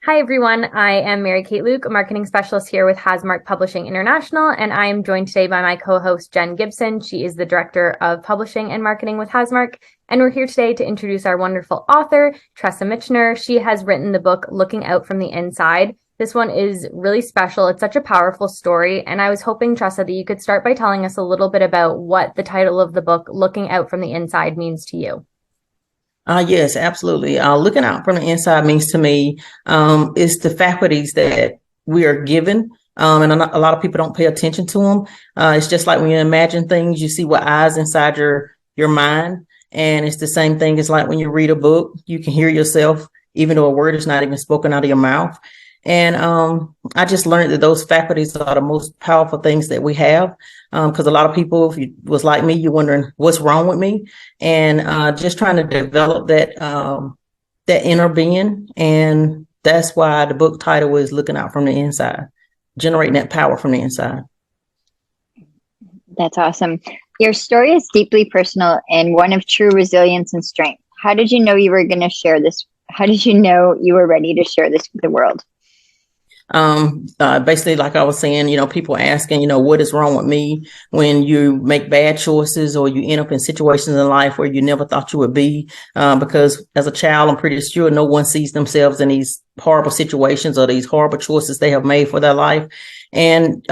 Hi, everyone. I am Mary Kate Luke, a marketing specialist here with Hasmark Publishing International, and I am joined today by my co-host, Jen Gibson. She is the Director of Publishing and Marketing with Hasmark, and we're here today to introduce our wonderful author, Tressa Mitchener. She has written the book, Looking Out from the Inside. This one is really special. It's such a powerful story, and I was hoping, Tressa, that you could start by telling us a little bit about what the title of the book, Looking Out from the Inside, means to you. Yes, absolutely. Looking out from the inside means to me is the faculties that we are given. And a lot of people don't pay attention to them. It's just like when you imagine things, you see what eyes inside your mind. And it's the same thing as like when you read a book, you can hear yourself, even though a word is not even spoken out of your mouth. And I just learned that those faculties are the most powerful things that we have. Because a lot of people, if you was like me, you're wondering what's wrong with me, and just trying to develop that inner being. And that's why the book title is Looking Out from the Inside, generating that power from the inside. That's awesome. Your story is deeply personal and one of true resilience and strength. How did you know you were going to share this? How did you know you were ready to share this with the world? Basically, like I was saying, people asking, what is wrong with me when you make bad choices or you end up in situations in life where you never thought you would be. Because as a child, I'm pretty sure no one sees themselves in these horrible situations or these horrible choices they have made for their life. And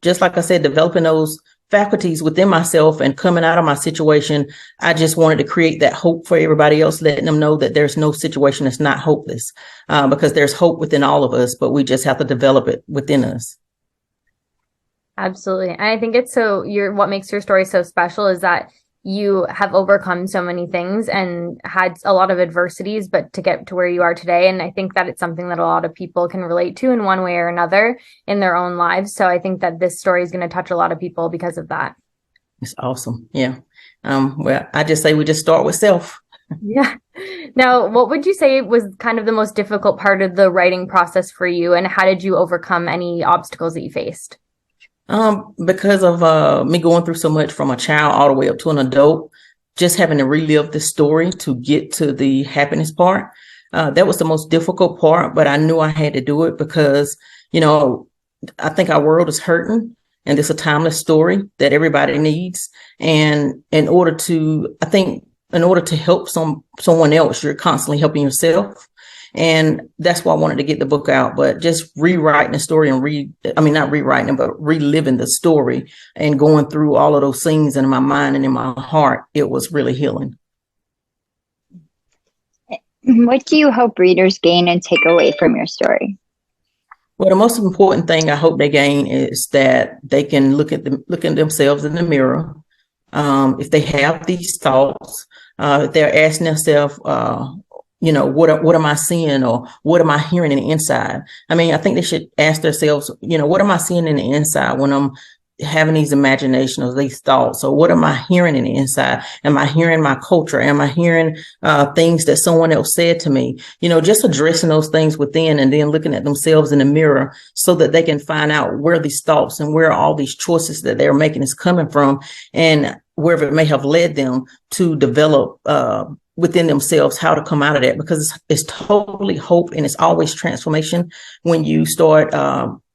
just like I said, developing those faculties within myself and coming out of my situation, I just wanted to create that hope for everybody else, letting them know that there's no situation that's not hopeless, because there's hope within all of us, but we just have to develop it within us. Absolutely. And I think what makes your story so special is that you have overcome so many things and had a lot of adversities, but to get to where you are today. And I think that it's something that a lot of people can relate to in one way or another in their own lives. So I think that this story is going to touch a lot of people because of that. It's awesome. Yeah. Well, I just say we just start with self. Yeah. Now, what would you say was kind of the most difficult part of the writing process for you, and how did you overcome any obstacles that you faced? Because of me going through so much from a child all the way up to an adult, just having to relive the story to get to the happiness part, that was the most difficult part, but I knew I had to do it because, I think our world is hurting and it's a timeless story that everybody needs. And in order to help someone else, you're constantly helping yourself. And that's why I wanted to get the book out, but just rewriting the story and not rewriting it, but reliving the story and going through all of those scenes in my mind and in my heart, it was really healing. What do you hope readers gain and take away from your story? Well, the most important thing I hope they gain is that they can look at themselves in the mirror. If they have these thoughts, if they're asking themselves, what am I seeing, or what am I hearing in the inside? I mean, I think they should ask themselves, what am I seeing in the inside when I'm having these imaginations or these thoughts? Or what am I hearing in the inside? Am I hearing my culture? Am I hearing things that someone else said to me? Just addressing those things within and then looking at themselves in the mirror so that they can find out where these thoughts and where all these choices that they're making is coming from, and wherever it may have led them to develop within themselves how to come out of that, because it's totally hope and it's always transformation when you start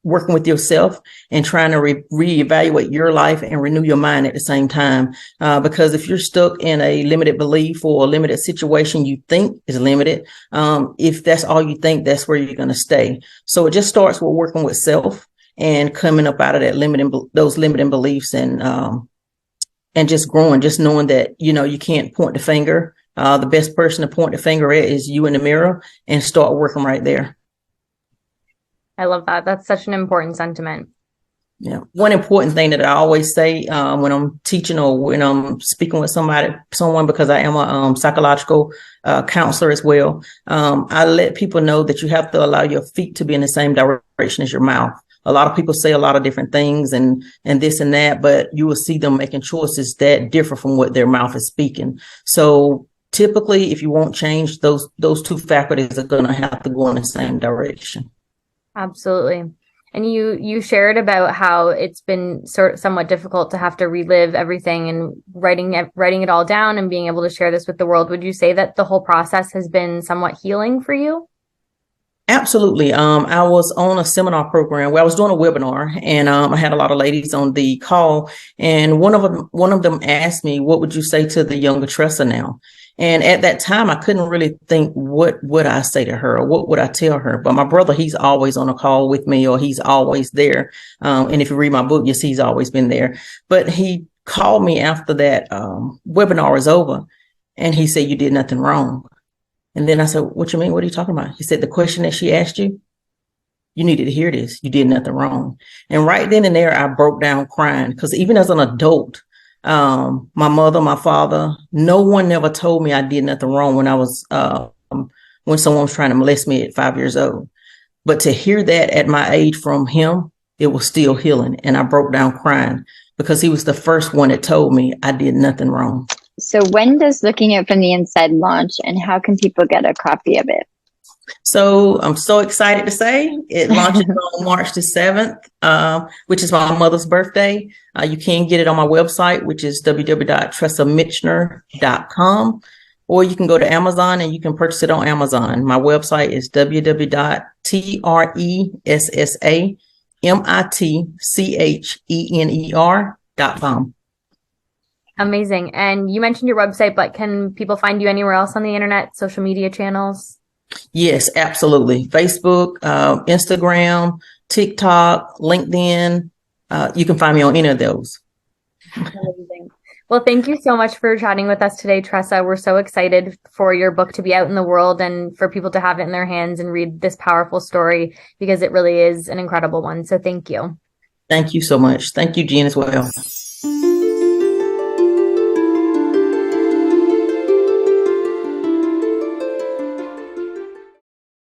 working with yourself and trying to reevaluate your life and renew your mind at the same time. Because if you're stuck in a limited belief or a limited situation you think is limited, if that's all you think, that's where you're going to stay. So it just starts with working with self and coming up out of those limiting beliefs, and just growing, just knowing that, you can't point the finger. The best person to point the finger at is you in the mirror, and start working right there. I love that. That's such an important sentiment. Yeah. One important thing that I always say when I'm teaching or when I'm speaking with someone, because I am a psychological counselor as well, I let people know that you have to allow your feet to be in the same direction as your mouth. A lot of people say a lot of different things and this and that, but you will see them making choices that differ from what their mouth is speaking. So typically, if you won't change, those two faculties are going to have to go in the same direction. Absolutely. And you shared about how it's been somewhat difficult to have to relive everything and writing it all down and being able to share this with the world. Would you say that the whole process has been somewhat healing for you? Absolutely. I was on a seminar program where I was doing a webinar, and I had a lot of ladies on the call, and one of them asked me, "What would you say to the younger Tressa now?" And at that time, I couldn't really think, what would I say to her, or what would I tell her? But my brother, he's always on a call with me, or he's always there. And if you read my book, you see he's always been there. But he called me after that webinar was over, and he said, "You did nothing wrong." And then I said, "What you mean? What are you talking about?" He said, "The question that she asked you, you needed to hear this. You did nothing wrong." And right then and there, I broke down crying, because even as an adult, my mother, my father, no one ever told me I did nothing wrong when someone was trying to molest me at 5 years old. But to hear that at my age from him, it was still healing. And I broke down crying because he was the first one that told me I did nothing wrong. So when does Looking At From the Inside launch, and how can people get a copy of it? So I'm so excited to say it launches on March the 7th, which is my mother's birthday. You can get it on my website, which is www.tressamitchener.com, or you can go to Amazon and you can purchase it on Amazon. My website is www.tressamitchener.com. Amazing. And you mentioned your website, but can people find you anywhere else on the internet, social media channels? Yes, absolutely. Facebook, Instagram, TikTok, LinkedIn. You can find me on any of those. Amazing. Well, thank you so much for chatting with us today, Tressa. We're so excited for your book to be out in the world and for people to have it in their hands and read this powerful story, because it really is an incredible one. So thank you. Thank you so much. Thank you, Jean, as well.